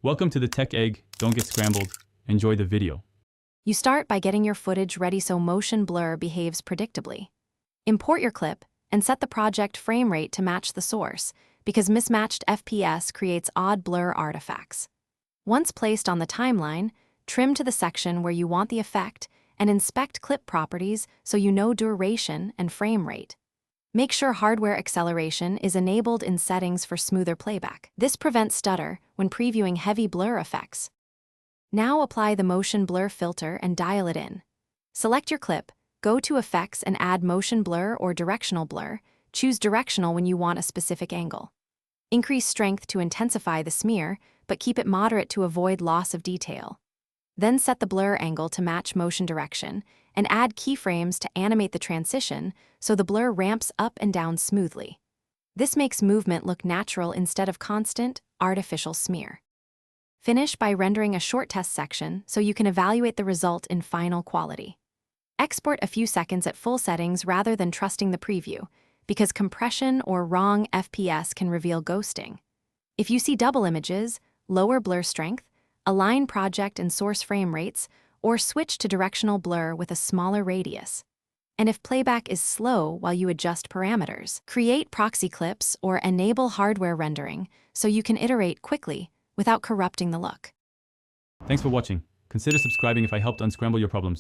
Welcome to the Tech Egg. Don't get scrambled. Enjoy the video. You start by getting your footage ready so motion blur behaves predictably. Import your clip and set the project frame rate to match the source, because mismatched FPS creates odd blur artifacts. Once placed on the timeline, trim to the section where you want the effect and inspect clip properties so you know duration and frame rate. Make sure hardware acceleration is enabled in settings for smoother playback. This prevents stutter when previewing heavy blur effects. Now apply the motion blur filter and dial it in. Select your clip, go to Effects and add motion blur or directional blur. Choose directional when you want a specific angle. Increase strength to intensify the smear, but keep it moderate to avoid loss of detail. Then set the blur angle to match motion direction and add keyframes to animate the transition so the blur ramps up and down smoothly. This makes movement look natural instead of constant, artificial smear. Finish by rendering a short test section so you can evaluate the result in final quality. Export a few seconds at full settings rather than trusting the preview, because compression or wrong FPS can reveal ghosting. If you see double images, lower blur strength, align project and source frame rates, or switch to directional blur with a smaller radius. And if playback is slow while you adjust parameters, create proxy clips or enable hardware rendering so you can iterate quickly without corrupting the look. Thanks for watching. Consider subscribing if I helped unscramble your problems.